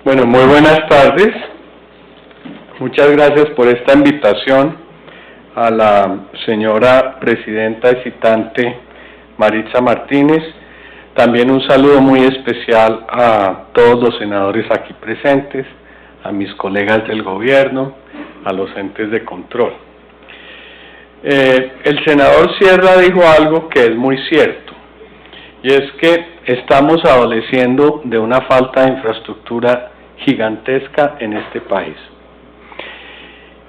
Bueno, muy buenas tardes. Muchas gracias por esta invitación a la señora presidenta y citante Maritza Martínez. También un saludo muy especial a todos los senadores aquí presentes, a mis colegas del gobierno, a los entes de control. El senador Sierra dijo algo que es muy cierto, y es que estamos adoleciendo de una falta de infraestructura gigantesca en este país.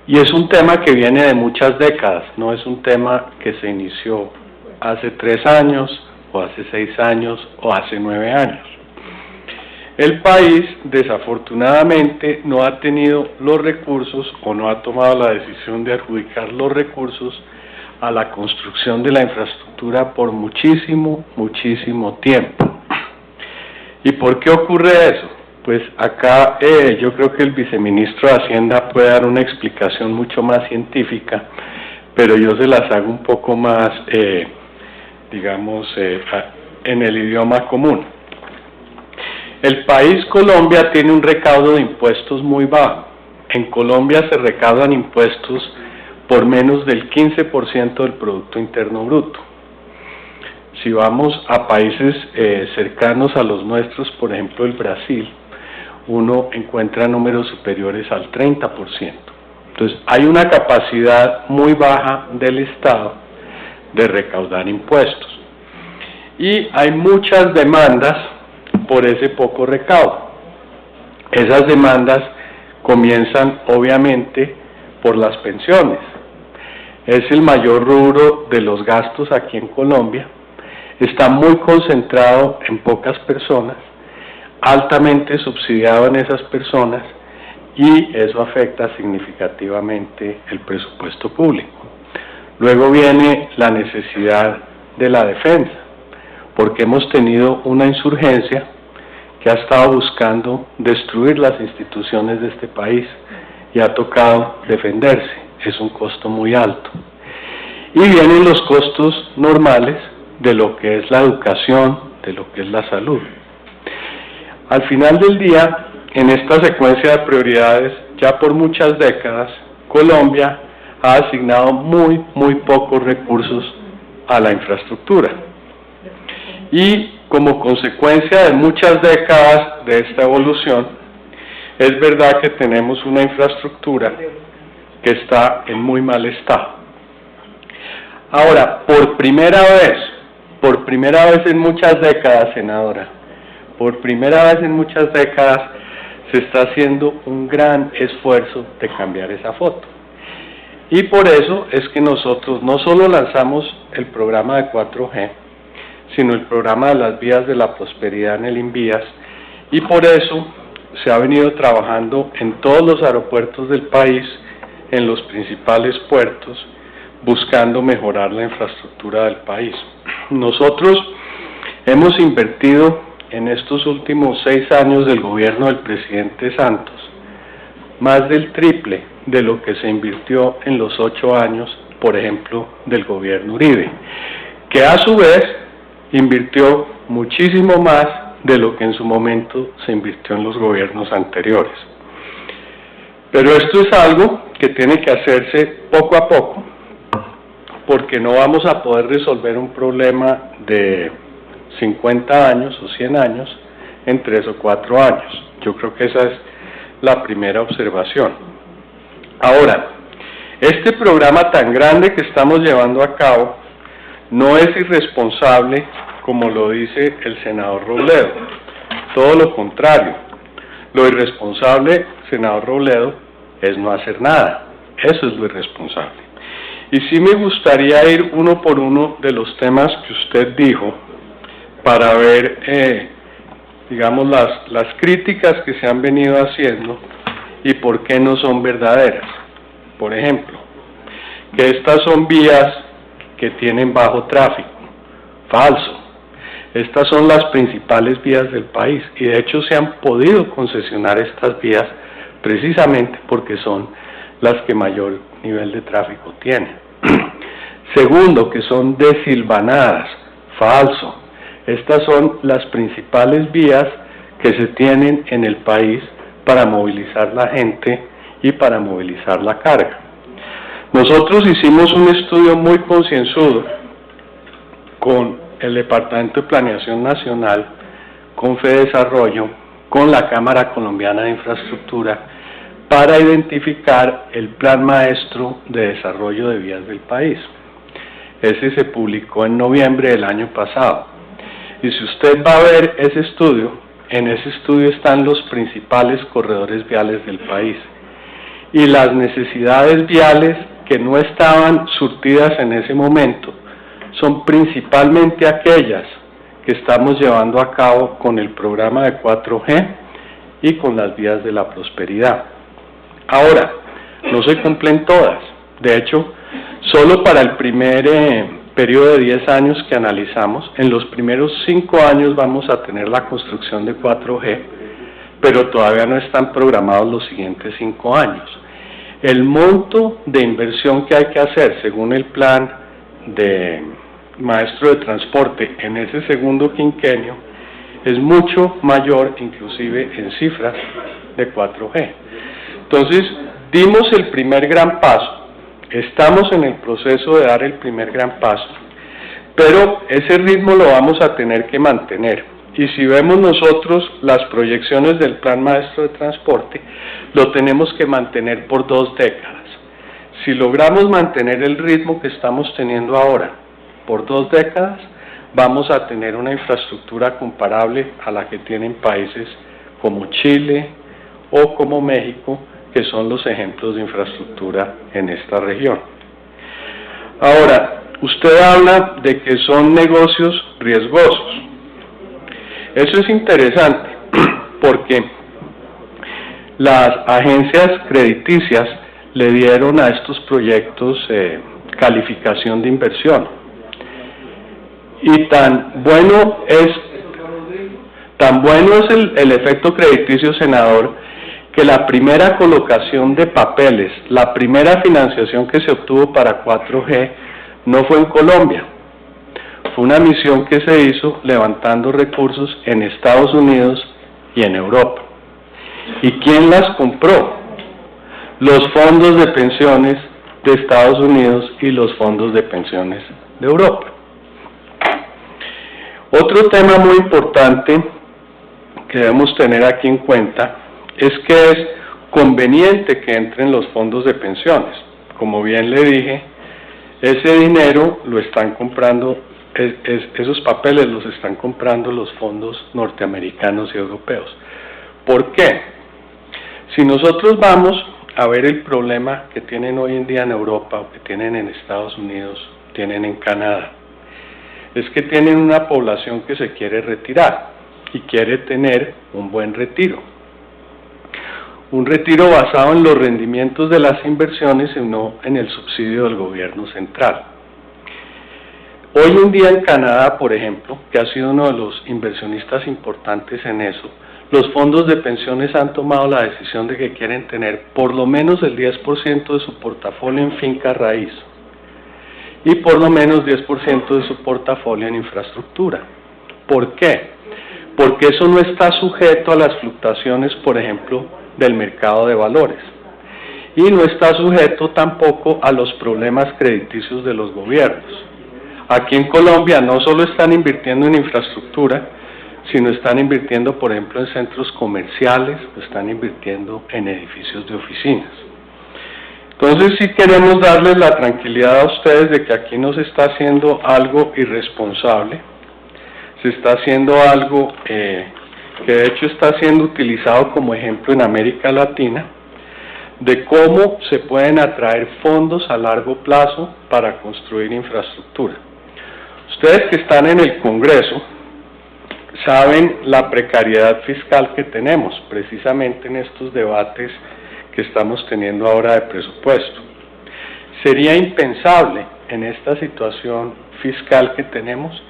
Y es un tema que viene de muchas décadas, no es un tema que se inició hace 3 años, o hace 6 años, o hace 9 años. El país, desafortunadamente, no ha tenido los recursos, o no ha tomado la decisión de adjudicar los recursos a la construcción de la infraestructura por muchísimo tiempo. ¿Y por qué ocurre eso? Pues acá yo creo que el viceministro de Hacienda puede dar una explicación mucho más científica, pero yo se las hago un poco más, en el idioma común. El país Colombia tiene un recaudo de impuestos muy bajo. En Colombia se recaudan impuestos por menos del 15% del Producto Interno Bruto. Si vamos a países cercanos a los nuestros, por ejemplo el Brasil, uno encuentra números superiores al 30%. Entonces, hay una capacidad muy baja del Estado de recaudar impuestos. Y hay muchas demandas por ese poco recaudo. Esas demandas comienzan, obviamente, por las pensiones. Es el mayor rubro de los gastos aquí en Colombia. Está muy concentrado en pocas personas, altamente subsidiado en esas personas, y eso afecta significativamente el presupuesto público. Luego viene la necesidad de la defensa, porque hemos tenido una insurgencia que ha estado buscando destruir las instituciones de este país y ha tocado defenderse. Es un costo muy alto. Y vienen los costos normales de lo que es la educación, de lo que es la salud. Al final del día, en esta secuencia de prioridades, ya por muchas décadas, Colombia ha asignado muy pocos recursos a la infraestructura. Y como consecuencia de muchas décadas de esta evolución, es verdad que tenemos una infraestructura que está en muy mal estado. Ahora, por primera vez en muchas décadas, senadora, por primera vez en muchas décadas se está haciendo un gran esfuerzo de cambiar esa foto. Y por eso es que nosotros no solo lanzamos el programa de 4G, sino el programa de las vías de la prosperidad en el INVÍAS, y por eso se ha venido trabajando en todos los aeropuertos del país, en los principales puertos, buscando mejorar la infraestructura del país. Nosotros hemos invertido en estos últimos 6 años del gobierno del presidente Santos más del triple de lo que se invirtió en los 8 años, por ejemplo, del gobierno Uribe, que a su vez invirtió muchísimo más de lo que en su momento se invirtió en los gobiernos anteriores. Pero esto es algo que tiene que hacerse poco a poco, porque no vamos a poder resolver un problema de 50 años o 100 años en 3 o 4 años. Yo creo que esa es la primera observación. Ahora, este programa tan grande que estamos llevando a cabo no es irresponsable, como lo dice el senador Robledo. Todo lo contrario. Lo irresponsable, senador Robledo, es no hacer nada. Eso es lo irresponsable. Y sí me gustaría ir uno por uno de los temas que usted dijo para ver, las críticas que se han venido haciendo y por qué no son verdaderas. Por ejemplo, que estas son vías que tienen bajo tráfico. Falso. Estas son las principales vías del país y de hecho se han podido concesionar estas vías precisamente porque son las que mayor nivel de tráfico tienen. Segundo, que son desilvanadas. Falso. Estas son las principales vías que se tienen en el país para movilizar la gente y para movilizar la carga. Nosotros hicimos un estudio muy concienzudo con el Departamento de Planeación Nacional, con FEDesarrollo, con la Cámara Colombiana de Infraestructura, para identificar el Plan Maestro de Desarrollo de Vías del país. Ese se publicó en noviembre del año pasado. Y si usted va a ver ese estudio, en ese estudio están los principales corredores viales del país. Y las necesidades viales que no estaban surtidas en ese momento son principalmente aquellas que estamos llevando a cabo con el programa de 4G y con las vías de la prosperidad. Ahora, no se cumplen todas. De hecho, solo para el primer periodo de 10 años que analizamos, en los primeros 5 años vamos a tener la construcción de 4G, pero todavía no están programados los siguientes 5 años. El monto de inversión que hay que hacer según el plan de maestro de transporte en ese segundo quinquenio es mucho mayor, inclusive en cifras, de 4G. Entonces, dimos el primer gran paso, estamos en el proceso de dar el primer gran paso, pero ese ritmo lo vamos a tener que mantener. Y si vemos nosotros las proyecciones del Plan Maestro de Transporte, lo tenemos que mantener por 2 décadas. Si logramos mantener el ritmo que estamos teniendo ahora por 2 décadas, vamos a tener una infraestructura comparable a la que tienen países como Chile o como México, que son los ejemplos de infraestructura en esta región. Ahora, usted habla de que son negocios riesgosos. Eso es interesante, porque las agencias crediticias le dieron a estos proyectos calificación de inversión. Y tan bueno es el efecto crediticio, senador, que la primera colocación de papeles, la primera financiación que se obtuvo para 4G no fue en Colombia. Fue una misión que se hizo levantando recursos en Estados Unidos y en Europa. ¿Y quién las compró? Los fondos de pensiones de Estados Unidos y los fondos de pensiones de Europa. Otro tema muy importante que debemos tener aquí en cuenta es que es conveniente que entren los fondos de pensiones. Como bien le dije, ese dinero lo están comprando, esos papeles los están comprando los fondos norteamericanos y europeos. ¿Por qué? Si nosotros vamos a ver el problema que tienen hoy en día en Europa, o que tienen en Estados Unidos, tienen en Canadá, es que tienen una población que se quiere retirar y quiere tener un buen retiro. Un retiro basado en los rendimientos de las inversiones y no en el subsidio del gobierno central. Hoy en día en Canadá, por ejemplo, que ha sido uno de los inversionistas importantes en eso, los fondos de pensiones han tomado la decisión de que quieren tener por lo menos el 10% de su portafolio en finca raíz y por lo menos 10% de su portafolio en infraestructura. ¿Por qué? Porque eso no está sujeto a las fluctuaciones, por ejemplo, del mercado de valores, y no está sujeto tampoco a los problemas crediticios de los gobiernos. Aquí en Colombia no solo están invirtiendo en infraestructura, sino están invirtiendo, por ejemplo, en centros comerciales, están invirtiendo en edificios de oficinas. Entonces sí queremos darles la tranquilidad a ustedes de que aquí no se está haciendo algo irresponsable, se está haciendo algo que de hecho está siendo utilizado como ejemplo en América Latina, de cómo se pueden atraer fondos a largo plazo para construir infraestructura. Ustedes que están en el Congreso saben la precariedad fiscal que tenemos, precisamente en estos debates que estamos teniendo ahora de presupuesto. Sería impensable en esta situación fiscal que tenemos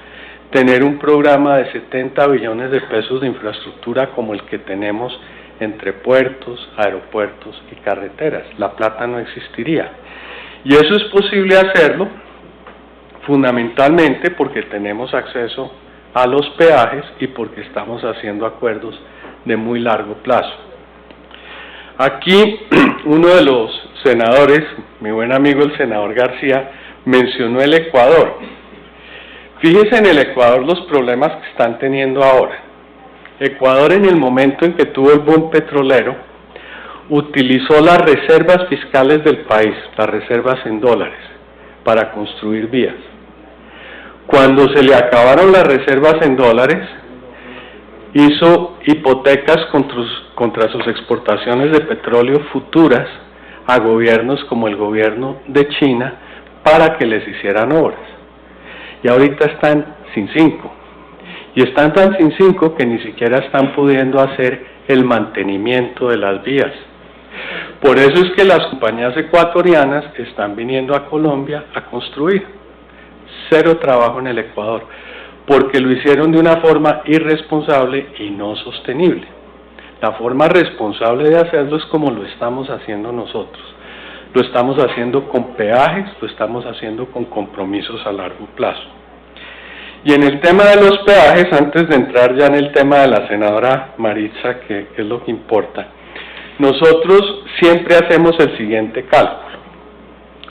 tener un programa de 70 billones de pesos de infraestructura como el que tenemos entre puertos, aeropuertos y carreteras. La plata no existiría. Y eso es posible hacerlo fundamentalmente porque tenemos acceso a los peajes y porque estamos haciendo acuerdos de muy largo plazo. Aquí uno de los senadores, mi buen amigo el senador García, mencionó el Ecuador. Fíjese en el Ecuador los problemas que están teniendo ahora. Ecuador, en el momento en que tuvo el boom petrolero, utilizó las reservas fiscales del país, las reservas en dólares, para construir vías. Cuando se le acabaron las reservas en dólares, hizo hipotecas contra sus exportaciones de petróleo futuras a gobiernos como el gobierno de China para que les hicieran obras. Y ahorita están sin 5. Y están tan sin 5 que ni siquiera están pudiendo hacer el mantenimiento de las vías. Por eso es que las compañías ecuatorianas están viniendo a Colombia a construir. Cero trabajo en el Ecuador, porque lo hicieron de una forma irresponsable y no sostenible. La forma responsable de hacerlo es como lo estamos haciendo nosotros. Lo estamos haciendo con peajes, lo estamos haciendo con compromisos a largo plazo. Y en el tema de los peajes, antes de entrar ya en el tema de la senadora Maritza, que es lo que importa, nosotros siempre hacemos el siguiente cálculo,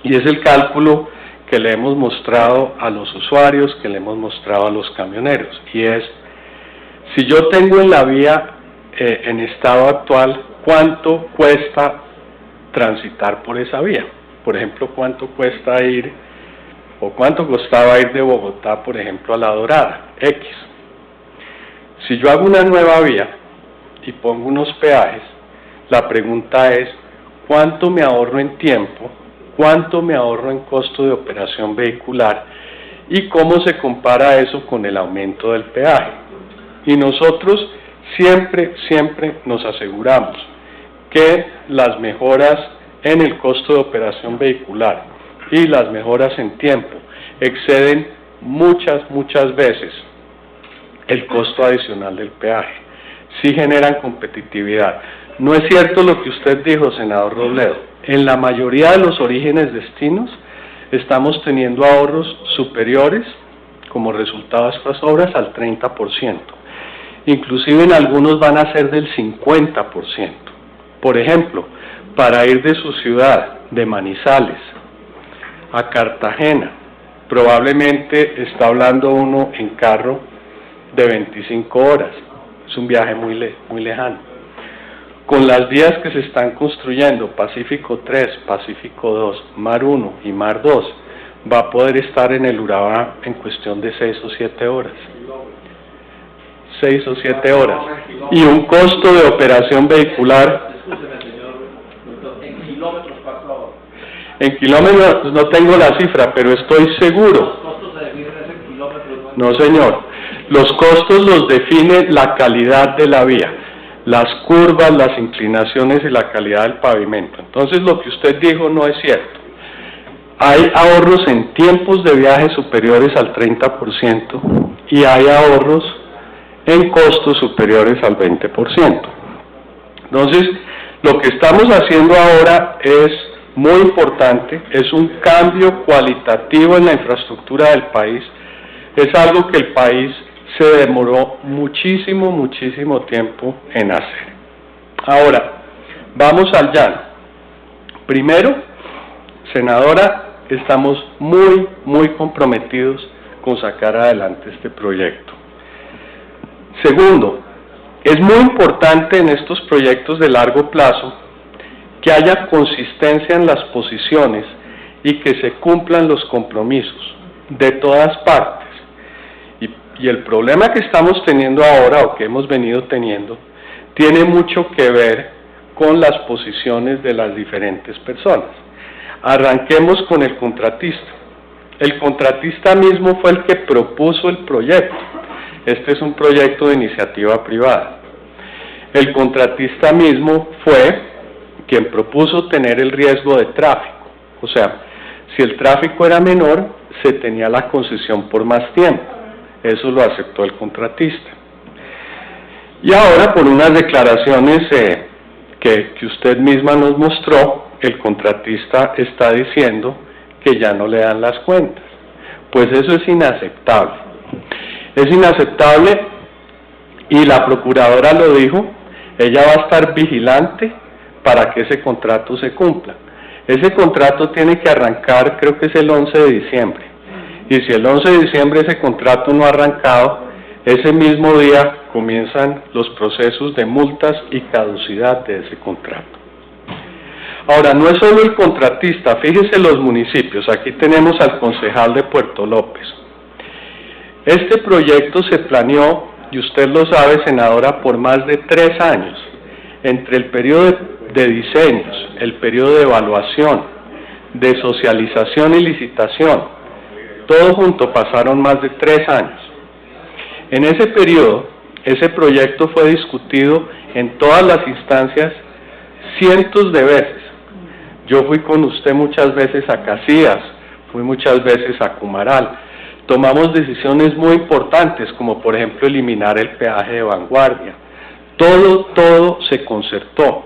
y es el cálculo que le hemos mostrado a los usuarios, que le hemos mostrado a los camioneros, y es, si yo tengo en la vía en estado actual, ¿cuánto cuesta transitar por esa vía? Por ejemplo, ¿cuánto cuesta ir, o cuánto costaba ir de Bogotá, por ejemplo, a La Dorada? X. Si yo hago una nueva vía y pongo unos peajes, la pregunta es, ¿cuánto me ahorro en tiempo? ¿Cuánto me ahorro en costo de operación vehicular? ¿Y cómo se compara eso con el aumento del peaje? Y nosotros siempre nos aseguramos que las mejoras en el costo de operación vehicular y las mejoras en tiempo exceden muchas veces el costo adicional del peaje. Sí generan competitividad. No es cierto lo que usted dijo, senador Robledo. En la mayoría de los orígenes destinos estamos teniendo ahorros superiores como resultado de estas obras al 30%. Inclusive en algunos van a ser del 50%. Por ejemplo, para ir de su ciudad, de Manizales, a Cartagena, probablemente está hablando uno en carro de 25 horas. Es un viaje muy lejano. Con las vías que se están construyendo, Pacífico 3, Pacífico 2, Mar 1 y Mar 2, va a poder estar en el Urabá en cuestión de 6 o 7 horas. 6 o 7 horas. Y un costo de operación vehicular. Discúlpeme, señor, en kilómetros ¿cuánto ahora? En kilómetros no tengo la cifra, pero estoy seguro. ¿Los costos se definen en kilómetros? No, señor. Los costos los define la calidad de la vía, las curvas, las inclinaciones y la calidad del pavimento. Entonces lo que usted dijo no es cierto. Hay ahorros en tiempos de viaje superiores al 30% y hay ahorros en costos superiores al 20%. Entonces, lo que estamos haciendo ahora es muy importante, es un cambio cualitativo en la infraestructura del país, es algo que el país se demoró muchísimo tiempo en hacer. Ahora, vamos al llano. Primero, senadora, estamos muy comprometidos con sacar adelante este proyecto. Segundo, es muy importante en estos proyectos de largo plazo que haya consistencia en las posiciones y que se cumplan los compromisos de todas partes. Y el problema que estamos teniendo ahora, o que hemos venido teniendo, tiene mucho que ver con las posiciones de las diferentes personas. Arranquemos con el contratista. El contratista mismo fue el que propuso el proyecto. Este es un proyecto de iniciativa privada. El contratista mismo fue quien propuso tener el riesgo de tráfico. O sea, si el tráfico era menor, se tenía la concesión por más tiempo. Eso lo aceptó el contratista. Y ahora, por unas declaraciones que usted misma nos mostró, el contratista está diciendo que ya no le dan las cuentas. Pues eso es inaceptable. Es inaceptable y la procuradora lo dijo, ella va a estar vigilante para que ese contrato se cumpla. Ese contrato tiene que arrancar, creo que es el 11 de diciembre, y si el 11 de diciembre ese contrato no ha arrancado, ese mismo día comienzan los procesos de multas y caducidad de ese contrato. Ahora, no es solo el contratista, fíjese los municipios, aquí tenemos al concejal de Puerto López. Este proyecto se planeó, y usted lo sabe, senadora, por más de 3 años, entre el periodo de diseños, el periodo de evaluación, de socialización y licitación, todo junto pasaron más de 3 años. En ese periodo, ese proyecto fue discutido en todas las instancias cientos de veces. Yo fui con usted muchas veces a Casillas, fui muchas veces a Cumaral. Tomamos decisiones muy importantes, como por ejemplo eliminar el peaje de Vanguardia. Todo se concertó.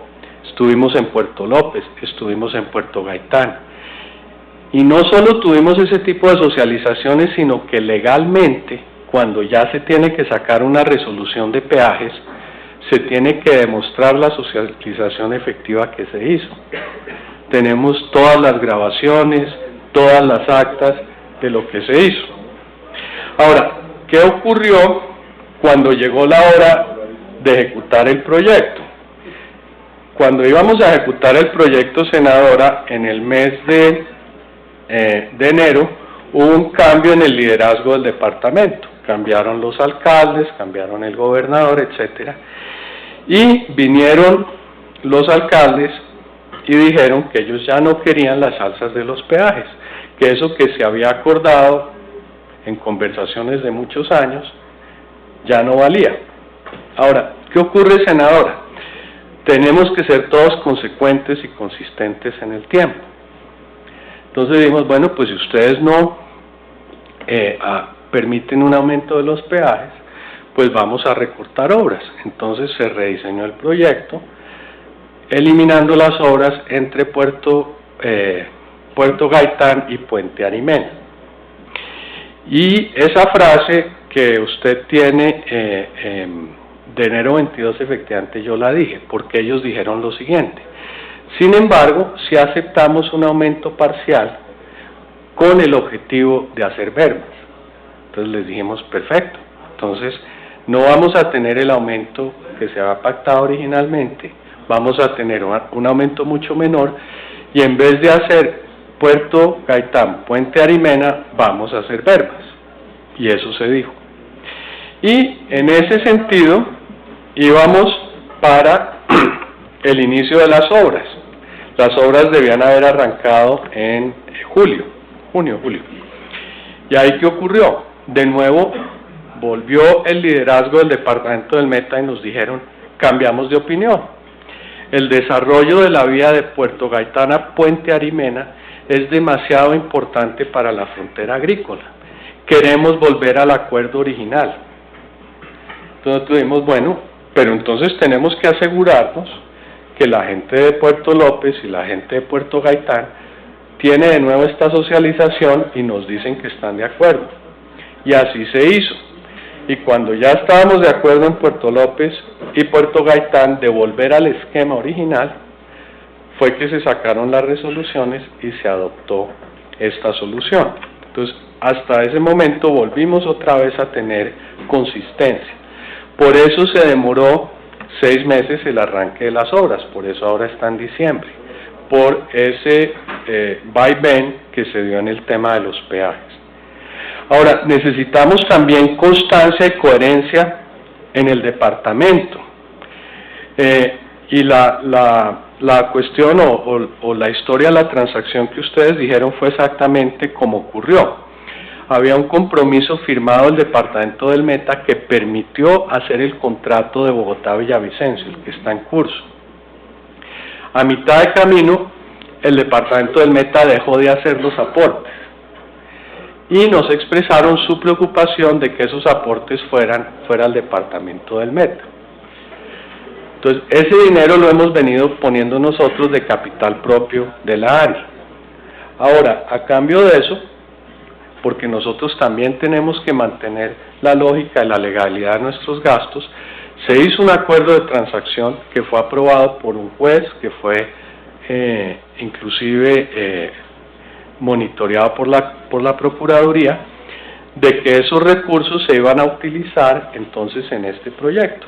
Estuvimos en Puerto López, estuvimos en Puerto Gaitán. Y no solo tuvimos ese tipo de socializaciones, sino que legalmente, cuando ya se tiene que sacar una resolución de peajes, se tiene que demostrar la socialización efectiva que se hizo. Tenemos todas las grabaciones, todas las actas de lo que se hizo. Ahora, ¿qué ocurrió cuando llegó la hora de ejecutar el proyecto? Cuando íbamos a ejecutar el proyecto, senadora, en el mes de enero, hubo un cambio en el liderazgo del departamento. Cambiaron los alcaldes, cambiaron el gobernador, etcétera. Y vinieron los alcaldes y dijeron que ellos ya no querían las alzas de los peajes, que eso que se había acordado en conversaciones de muchos años ya no valía. Ahora, ¿qué ocurre, senadora? Tenemos que ser todos consecuentes y consistentes en el tiempo. Entonces dijimos, bueno, pues si ustedes no permiten un aumento de los peajes, pues vamos a recortar obras. Entonces se rediseñó el proyecto, eliminando las obras entre Puerto Gaitán y Puente Arimena. Y esa frase que usted tiene de enero 22, efectivamente yo la dije, porque ellos dijeron lo siguiente: sin embargo, si aceptamos un aumento parcial con el objetivo de hacer verbas. Entonces les dijimos, perfecto, entonces no vamos a tener el aumento que se había pactado originalmente, vamos a tener un aumento mucho menor, y en vez de hacer Puerto Gaitán, Puente Arimena, vamos a hacer verbas. Y eso se dijo. Y en ese sentido, íbamos para el inicio de las obras. Las obras debían haber arrancado en junio, julio. ¿Y ahí qué ocurrió? De nuevo, volvió el liderazgo del departamento del Meta y nos dijeron, cambiamos de opinión. El desarrollo de la vía de Puerto Gaitán a Puente Arimena es demasiado importante para la frontera agrícola. Queremos volver al acuerdo original. Entonces tuvimos, bueno, pero entonces tenemos que asegurarnos que la gente de Puerto López y la gente de Puerto Gaitán tiene de nuevo esta socialización y nos dicen que están de acuerdo. Y así se hizo. Y cuando ya estábamos de acuerdo en Puerto López y Puerto Gaitán de volver al esquema original, fue que se sacaron las resoluciones y se adoptó esta solución. Entonces, hasta ese momento volvimos otra vez a tener consistencia. Por eso se demoró 6 meses el arranque de las obras, por eso ahora está en diciembre, por ese vaivén que se dio en el tema de los peajes. Ahora, necesitamos también constancia y coherencia en el departamento. Y la cuestión o la historia de la transacción que ustedes dijeron fue exactamente como ocurrió. Había un compromiso firmado del departamento del Meta que permitió hacer el contrato de Bogotá-Villavicencio, el que está en curso. A mitad de camino, el departamento del Meta dejó de hacer los aportes y nos expresaron su preocupación de que esos aportes fuera al departamento del Meta. Entonces, ese dinero lo hemos venido poniendo nosotros de capital propio de la ANI. Ahora, a cambio de eso, porque nosotros también tenemos que mantener la lógica y la legalidad de nuestros gastos, Se hizo un acuerdo de transacción que fue aprobado por un juez, que fue inclusive monitoreado por la Procuraduría, de que esos recursos se iban a utilizar entonces en este proyecto.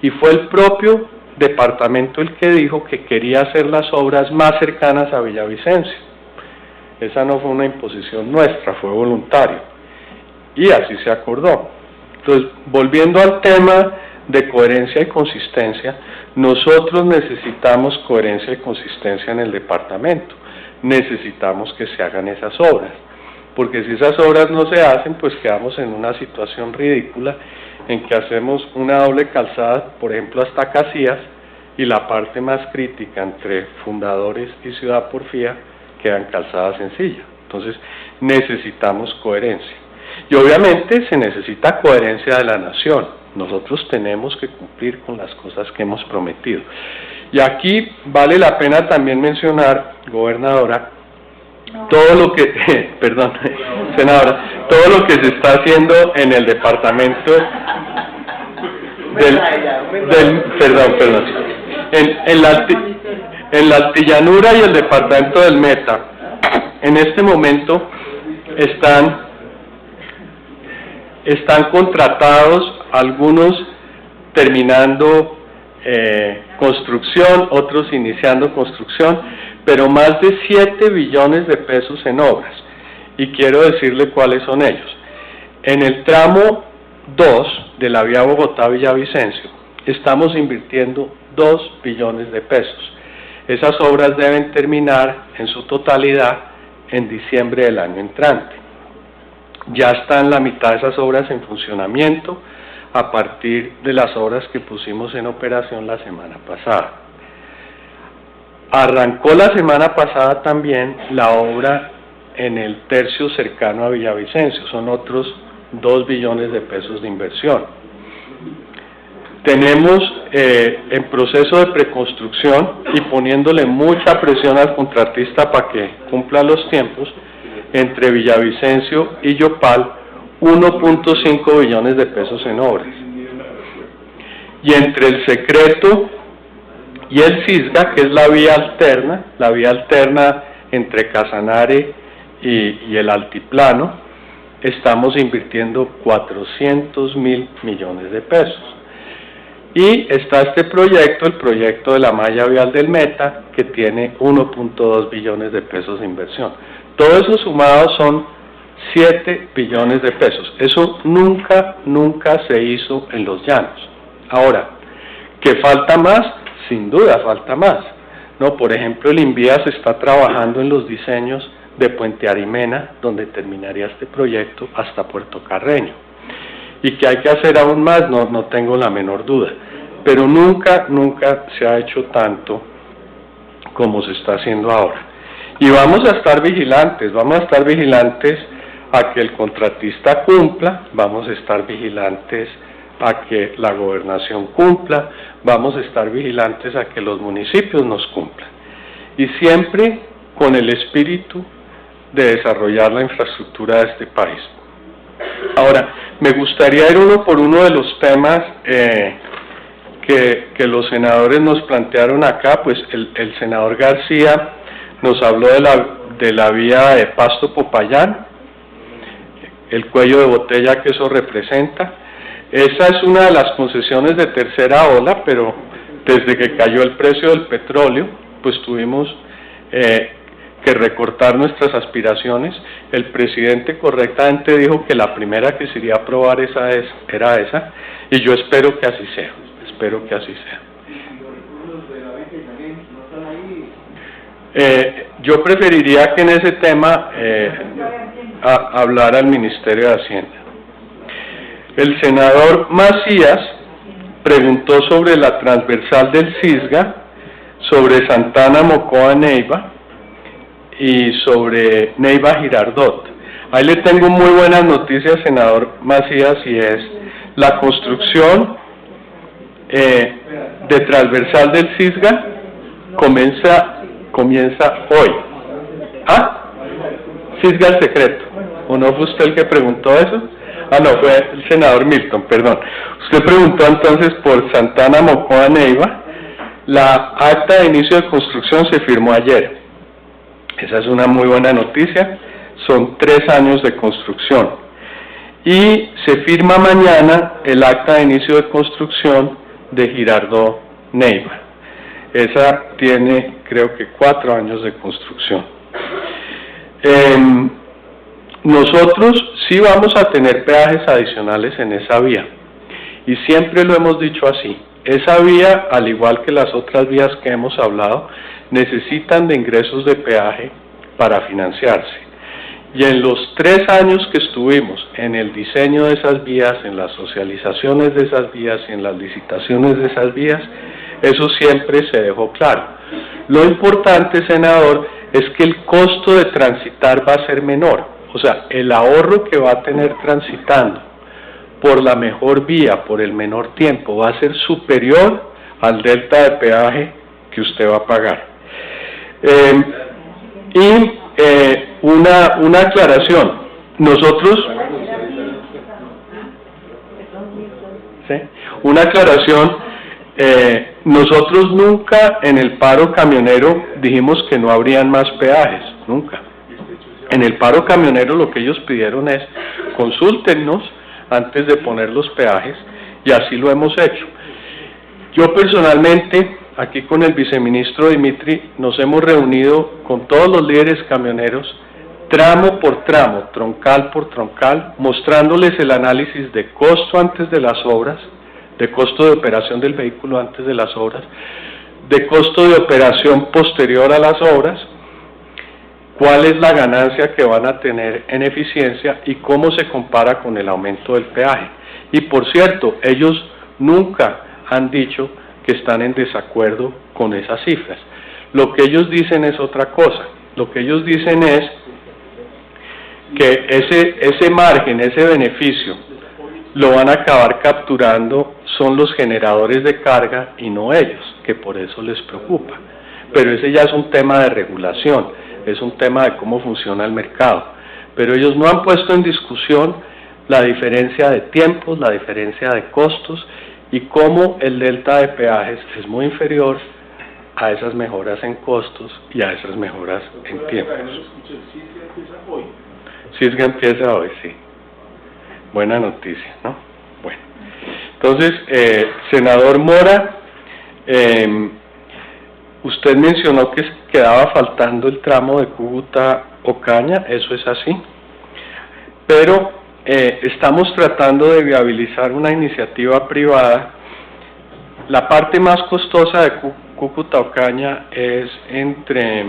Y fue el propio departamento el que dijo que quería hacer las obras más cercanas a Villavicencio. Esa no fue una imposición nuestra, fue voluntario. Y así se acordó. Entonces, volviendo al tema de coherencia y consistencia, nosotros necesitamos coherencia y consistencia en el departamento. Necesitamos que se hagan esas obras, porque si esas obras no se hacen, pues quedamos en una situación ridícula en que hacemos una doble calzada, por ejemplo, hasta Casillas, y la parte más crítica entre Fundadores y Ciudad Porfía quedan calzada sencilla. Entonces, necesitamos coherencia. Y obviamente se necesita coherencia de la nación. Nosotros tenemos que cumplir con las cosas que hemos prometido. Y aquí vale la pena también mencionar, gobernadora, todo lo que, perdón, senadora, todo lo que se está haciendo en el departamento en la Altillanura y el departamento del Meta. En este momento están contratados, algunos terminando construcción, otros iniciando construcción, pero más de 7 billones de pesos en obras. Y quiero decirle cuáles son ellos. En el tramo 2 de la vía Bogotá-Villavicencio estamos invirtiendo 2 billones de pesos. Esas obras deben terminar en su totalidad en diciembre del año entrante. Ya están la mitad de esas obras en funcionamiento a partir de las obras que pusimos en operación la semana pasada. Arrancó la semana pasada también la obra en el tercio cercano a Villavicencio, son otros 2 billones de pesos de inversión. Tenemos en proceso de preconstrucción y poniéndole mucha presión al contratista para que cumpla los tiempos, entre Villavicencio y Yopal, 1.5 billones de pesos en obras. Y entre el Secreto y el Cisga, que es la vía alterna entre Casanare y el Altiplano, estamos invirtiendo 400.000 millones de pesos. Y está este proyecto, el proyecto de la malla vial del Meta, que tiene 1.2 billones de pesos de inversión. Todo eso sumado son 7 billones de pesos. Eso nunca se hizo en los llanos. Ahora, ¿que falta más? Sin duda falta más. No, por ejemplo, el INVIAS está trabajando en los diseños de Puente Arimena, donde terminaría este proyecto, hasta Puerto Carreño. Y que hay que hacer aún más, no tengo la menor duda. Pero nunca se ha hecho tanto como se está haciendo ahora. Y vamos a estar vigilantes a que el contratista cumpla, vamos a estar vigilantes a que la gobernación cumpla, vamos a estar vigilantes a que los municipios nos cumplan. Y siempre con el espíritu de desarrollar la infraestructura de este país. Ahora, me gustaría ir uno por uno de los temas que los senadores nos plantearon acá. Pues el senador García nos habló de la vía de Pasto-Popayán, el cuello de botella que eso representa. Esa es una de las concesiones de tercera ola, pero desde que cayó el precio del petróleo, pues tuvimos que recortar nuestras aspiraciones. El presidente correctamente dijo que la primera que se iría a aprobar era esa, y yo espero que así sea, yo preferiría que en ese tema hablara el Ministerio de Hacienda. El senador Macías preguntó sobre la transversal del Cisga, sobre Santana Mocoa Neiva y sobre Neiva Girardot. Ahí le tengo muy buenas noticias, senador Macías, y es la construcción de transversal del Cisga comienza hoy. ¿Ah? Cisga el Secreto. ¿O no fue usted el que preguntó eso? Ah, no, fue el senador Milton, perdón. Usted preguntó entonces por Santana, Mocoa, Neiva. La acta de inicio de construcción se firmó ayer. Esa es una muy buena noticia. Son 3 años de construcción. Y se firma mañana el acta de inicio de construcción de Girardot Neiva. Esa tiene, creo que 4 años de construcción. Nosotros sí vamos a tener peajes adicionales en esa vía, y siempre lo hemos dicho así. Esa vía, al igual que las otras vías que hemos hablado, necesitan de ingresos de peaje para financiarse. Y en los 3 años que estuvimos en el diseño de esas vías, en las socializaciones de esas vías y en las licitaciones de esas vías, eso siempre se dejó claro. Lo importante, senador, es que el costo de transitar va a ser menor. O sea, el ahorro que va a tener transitando por la mejor vía, por el menor tiempo, va a ser superior al delta de peaje que usted va a pagar. Una aclaración. Nosotros... ¿sí? Una aclaración. Nosotros nunca en el paro camionero dijimos que no habrían más peajes, nunca. En el paro camionero lo que ellos pidieron es consúltennos antes de poner los peajes, y así lo hemos hecho. Yo personalmente, aquí con el viceministro Dimitri, nos hemos reunido con todos los líderes camioneros, tramo por tramo, troncal por troncal, mostrándoles el análisis de costo antes de las obras, de costo de operación del vehículo antes de las obras, de costo de operación posterior a las obras, cuál es la ganancia que van a tener en eficiencia y cómo se compara con el aumento del peaje. Y por cierto, ellos nunca han dicho que están en desacuerdo con esas cifras. Lo que ellos dicen es otra cosa. Lo que ellos dicen es que ese margen, ese beneficio, lo van a acabar capturando son los generadores de carga y no ellos, que por eso les preocupa. Pero ese ya es un tema de regulación, es un tema de cómo funciona el mercado. Pero ellos no han puesto en discusión la diferencia de tiempos, la diferencia de costos y cómo el delta de peajes es muy inferior a esas mejoras en costos y a esas mejoras en tiempos. CISGA empieza hoy, sí. Buena noticia, ¿no? Bueno, entonces, senador Mora, usted mencionó que quedaba faltando el tramo de Cúcuta-Ocaña, eso es así, pero estamos tratando de viabilizar una iniciativa privada. La parte más costosa de Cúcuta-Ocaña es entre...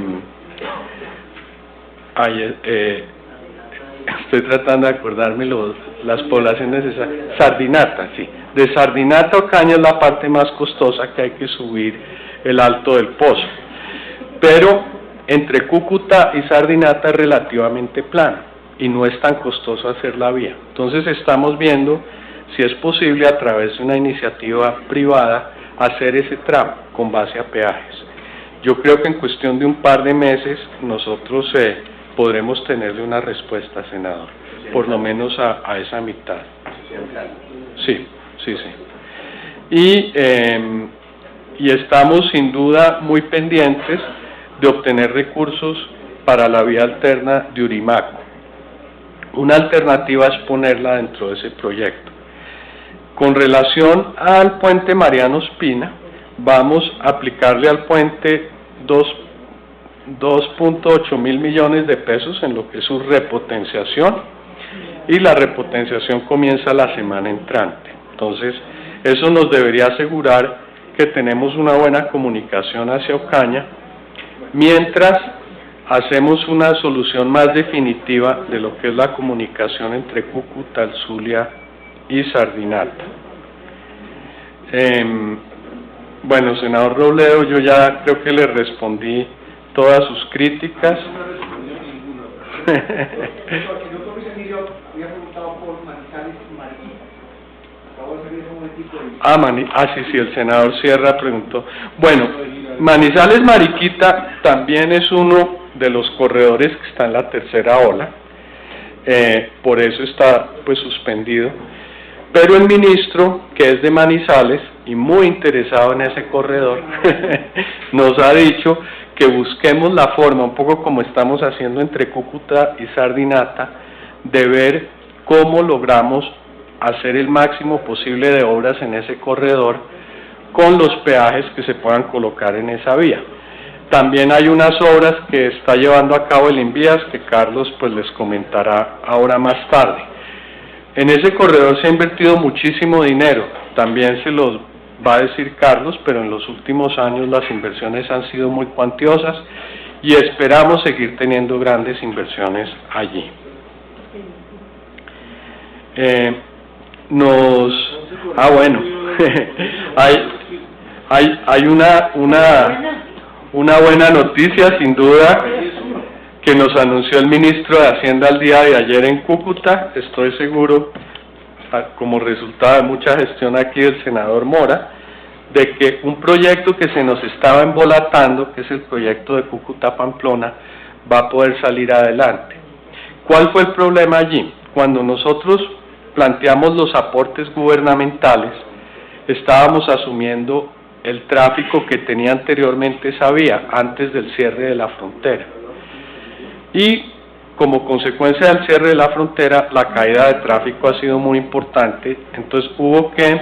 estoy tratando de acordarme las poblaciones de Sardinata, sí. De Sardinata a Ocaña es la parte más costosa, que hay que subir el Alto del Pozo. Pero entre Cúcuta y Sardinata es relativamente plano y no es tan costoso hacer la vía. Entonces estamos viendo si es posible a través de una iniciativa privada hacer ese tramo con base a peajes. Yo creo que en cuestión de un par de meses nosotros podremos tenerle una respuesta, senador, por lo menos a esa mitad. Sí. Y estamos sin duda muy pendientes de obtener recursos para la vía alterna de Urimaco. Una alternativa es ponerla dentro de ese proyecto. Con relación al puente Mariano Espina, vamos a aplicarle al puente 2.8 mil millones de pesos en lo que es su repotenciación, y la repotenciación comienza la semana entrante. Entonces, eso nos debería asegurar que tenemos una buena comunicación hacia Ocaña, mientras hacemos una solución más definitiva de lo que es la comunicación entre Cúcuta, el Zulia y Sardinata. Bueno, senador Robledo, yo ya creo que le respondí todas sus críticas. Sí, el senador Sierra preguntó. Bueno, Manizales Mariquita también es uno de los corredores que está en la tercera ola. por eso está pues suspendido. Pero el ministro, que es de Manizales y muy interesado en ese corredor, nos ha dicho que busquemos la forma, un poco como estamos haciendo entre Cúcuta y Sardinata, de ver cómo logramos hacer el máximo posible de obras en ese corredor con los peajes que se puedan colocar en esa vía. También hay unas obras que está llevando a cabo el Invías, que Carlos pues les comentará ahora más tarde. En ese corredor se ha invertido muchísimo dinero, también se los va a decir Carlos, pero en los últimos años las inversiones han sido muy cuantiosas y esperamos seguir teniendo grandes inversiones allí. Bueno, hay una buena noticia, sin duda, que nos anunció el ministro de Hacienda el día de ayer en Cúcuta. Estoy seguro, como resultado de mucha gestión aquí del senador Mora, de que un proyecto que se nos estaba embolatando, que es el proyecto de Cúcuta-Pamplona, va a poder salir adelante. ¿Cuál fue el problema allí? Cuando nosotros planteamos los aportes gubernamentales, estábamos asumiendo el tráfico que tenía anteriormente esa vía, antes del cierre de la frontera. Y como consecuencia del cierre de la frontera, la caída de tráfico ha sido muy importante, entonces hubo que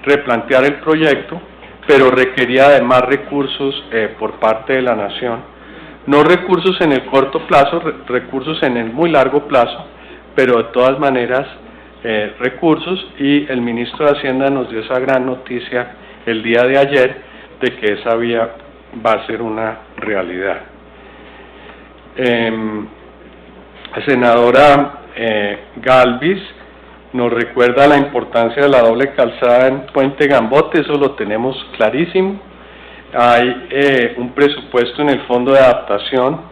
replantear el proyecto, pero requería de más recursos por parte de la nación. No recursos en el corto plazo, recursos en el muy largo plazo, pero de todas maneras recursos, y el ministro de Hacienda nos dio esa gran noticia el día de ayer de que esa vía va a ser una realidad. La senadora Galvis nos recuerda la importancia de la doble calzada en Puente Gambote, eso lo tenemos clarísimo. Hay un presupuesto en el fondo de adaptación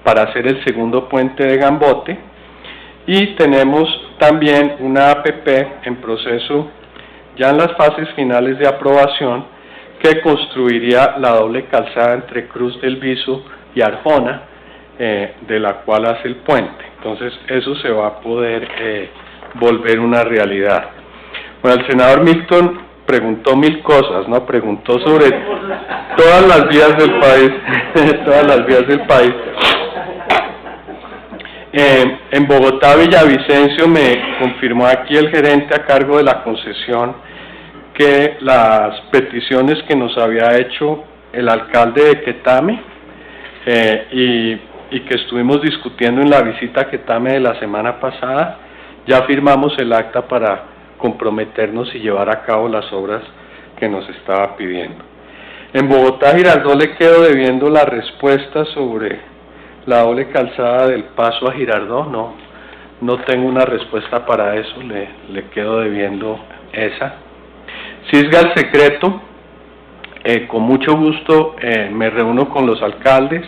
para hacer el segundo puente de Gambote, y tenemos también una APP en proceso, ya en las fases finales de aprobación, que construiría la doble calzada entre Cruz del Viso y Arjona, de la cual hace el puente. Entonces eso se va a poder volver una realidad. Bueno, el senador Milton preguntó 1000 cosas, ¿no? Preguntó sobre todas las vías del país, todas las vías del país. En Bogotá, Villavicencio, me confirmó aquí el gerente a cargo de la concesión que las peticiones que nos había hecho el alcalde de Quetame y que estuvimos discutiendo en la visita a Quetame de la semana pasada, ya firmamos el acta para comprometernos y llevar a cabo las obras que nos estaba pidiendo. En Bogotá, Girardot, le quedo debiendo la respuesta sobre la doble calzada del Paso a Girardot. No tengo una respuesta para eso, le quedo debiendo esa. Cisga el Secreto, con mucho gusto me reúno con los alcaldes.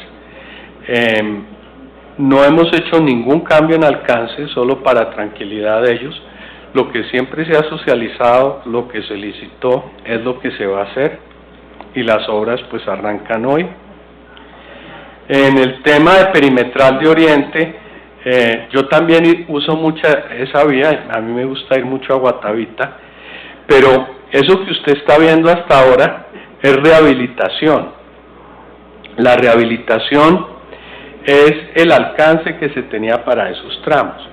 No hemos hecho ningún cambio en alcance, solo para tranquilidad de ellos. Lo que siempre se ha socializado, lo que se licitó, es lo que se va a hacer, y las obras pues arrancan hoy. En el tema de Perimetral de Oriente, yo también uso mucha esa vía, a mí me gusta ir mucho a Guatavita, pero eso que usted está viendo hasta ahora es rehabilitación. La rehabilitación es el alcance que se tenía para esos tramos.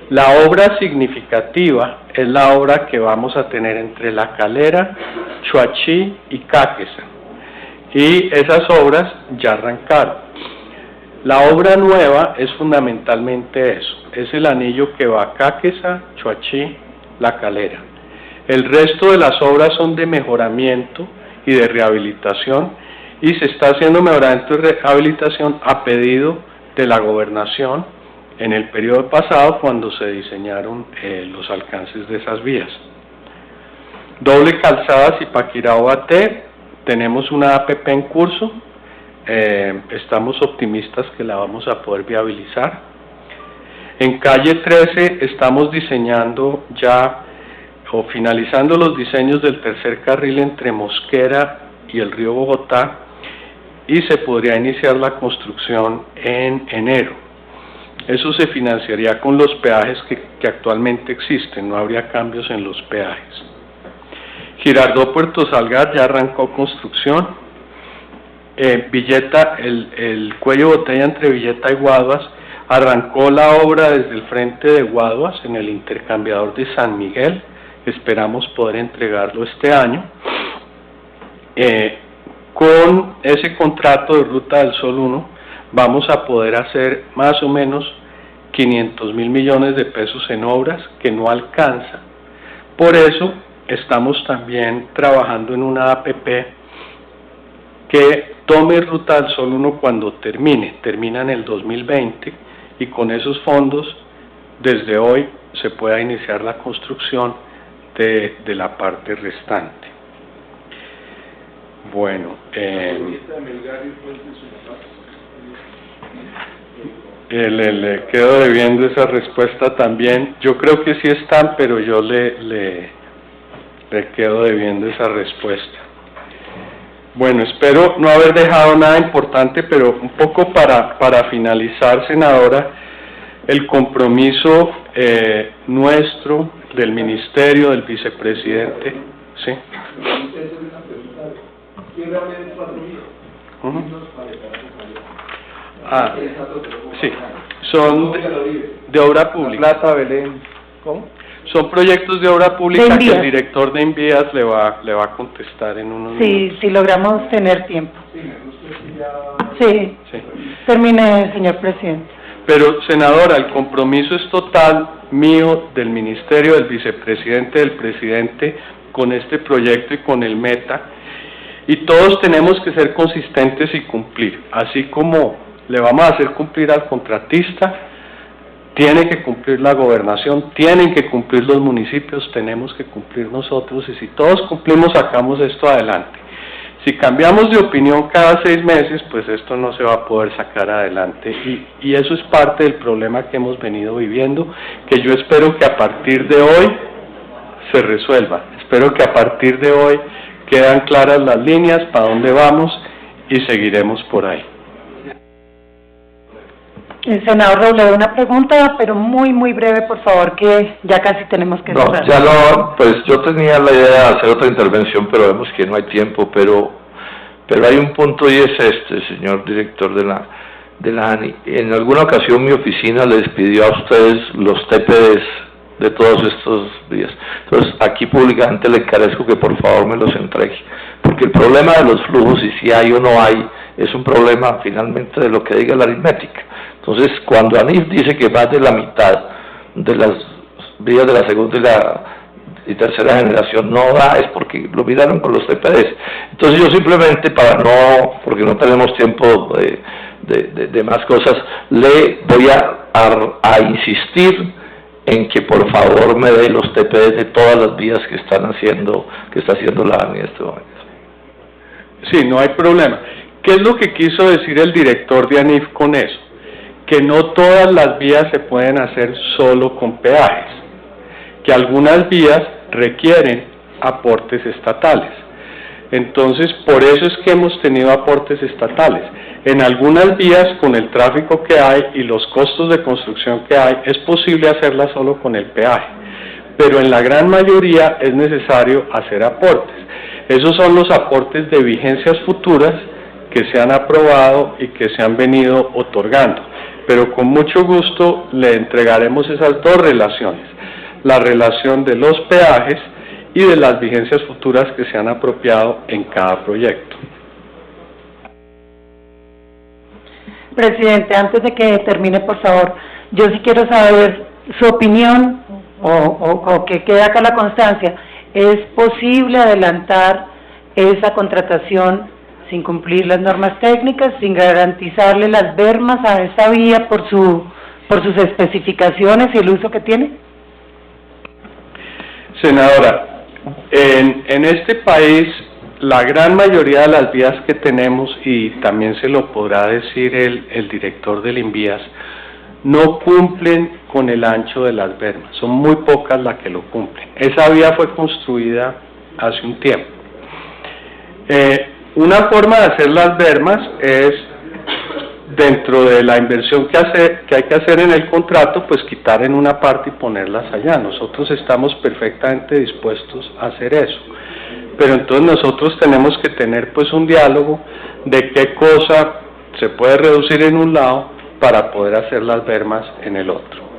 La obra significativa es la obra que vamos a tener entre La Calera, Choachí y Cáqueza, y esas obras ya arrancaron. La obra nueva es fundamentalmente eso, es el anillo que va a Cáqueza, Choachí, La Calera. El resto de las obras son de mejoramiento y de rehabilitación, y se está haciendo mejoramiento y rehabilitación a pedido de la gobernación en el periodo pasado, cuando se diseñaron los alcances de esas vías. Doble calzada Zipaquirá-Obaté, tenemos una APP en curso, estamos optimistas que la vamos a poder viabilizar. En calle 13 estamos diseñando ya, o finalizando los diseños del tercer carril entre Mosquera y el río Bogotá, y se podría iniciar la construcción en enero. Eso se financiaría con los peajes que actualmente existen, no habría cambios en los peajes. Girardot Puerto Salgar ya arrancó construcción. Villeta, el cuello de botella entre Villeta y Guaduas, arrancó la obra desde el frente de Guaduas en el intercambiador de San Miguel. Esperamos poder entregarlo este año. Con ese contrato de Ruta del Sol 1 vamos a poder hacer más o menos 500.000 millones de pesos en obras, que no alcanza. Por eso estamos también trabajando en una APP que tome Ruta del Sol 1 cuando termina en el 2020, y con esos fondos desde hoy se pueda iniciar la construcción de la parte restante. Bueno, le quedo debiendo esa respuesta también. Yo creo que sí están, pero yo le quedo debiendo esa respuesta. Bueno, espero no haber dejado nada importante, pero un poco para finalizar, senadora, el compromiso nuestro del ministerio, del vicepresidente, ¿sí? Sí, son de obra pública. Plata, Belén, ¿cómo? Son proyectos de obra pública que el director de Envías le va a contestar en unos minutos. Si logramos tener tiempo. Sí, termine, señor presidente. Pero, senadora, el compromiso es total mío, del ministerio, del vicepresidente, del presidente, con este proyecto y con el META, y todos tenemos que ser consistentes y cumplir. Así como le vamos a hacer cumplir al contratista, tiene que cumplir la gobernación, tienen que cumplir los municipios, tenemos que cumplir nosotros, y si todos cumplimos, sacamos esto adelante. Si cambiamos de opinión cada 6 meses, pues esto no se va a poder sacar adelante, y eso es parte del problema que hemos venido viviendo, que yo espero que a partir de hoy se resuelva. Espero que a partir de hoy quedan claras las líneas, para dónde vamos, y seguiremos por ahí. El senador Robledo, una pregunta, pero muy breve, por favor, que ya casi tenemos que cerrar. No, ya no, pues yo tenía la idea de hacer otra intervención, pero vemos que no hay tiempo, pero hay un punto, y es este, señor director de la ANI. En alguna ocasión mi oficina les pidió a ustedes los TPDs de todos estos días. Entonces, aquí públicamente le encarezco que por favor me los entregue, porque el problema de los flujos, y si hay o no hay, es un problema finalmente de lo que diga la aritmética. Entonces, cuando ANIF dice que más de la mitad de las vías de la segunda y tercera generación no da, es porque lo miraron con los TPDs. Entonces yo simplemente, porque no tenemos tiempo de más cosas, le voy a insistir en que por favor me dé los TPDs de todas las vías que está haciendo la ANI en este momento. Sí, no hay problema. ¿Qué es lo que quiso decir el director de ANIF con eso? Que no todas las vías se pueden hacer solo con peajes, que algunas vías requieren aportes estatales. Entonces, por eso es que hemos tenido aportes estatales. En algunas vías, con el tráfico que hay y los costos de construcción que hay, es posible hacerlas solo con el peaje, pero en la gran mayoría es necesario hacer aportes. Esos son los aportes de vigencias futuras que se han aprobado y que se han venido otorgando, pero con mucho gusto le entregaremos esas dos relaciones, la relación de los peajes y de las vigencias futuras que se han apropiado en cada proyecto. Presidente, antes de que termine, por favor, yo sí quiero saber su opinión, o que quede acá la constancia. ¿Es posible adelantar esa contratación sin cumplir las normas técnicas, sin garantizarle las bermas a esta vía por sus especificaciones y el uso que tiene? Senadora, en este país la gran mayoría de las vías que tenemos, y también se lo podrá decir el director del Invías, no cumplen con el ancho de las bermas, son muy pocas las que lo cumplen. Esa vía fue construida hace un tiempo. Una forma de hacer las bermas es dentro de la inversión que hay que hacer en el contrato, pues quitar en una parte y ponerlas allá. Nosotros estamos perfectamente dispuestos a hacer eso. Pero entonces nosotros tenemos que tener pues un diálogo de qué cosa se puede reducir en un lado para poder hacer las bermas en el otro.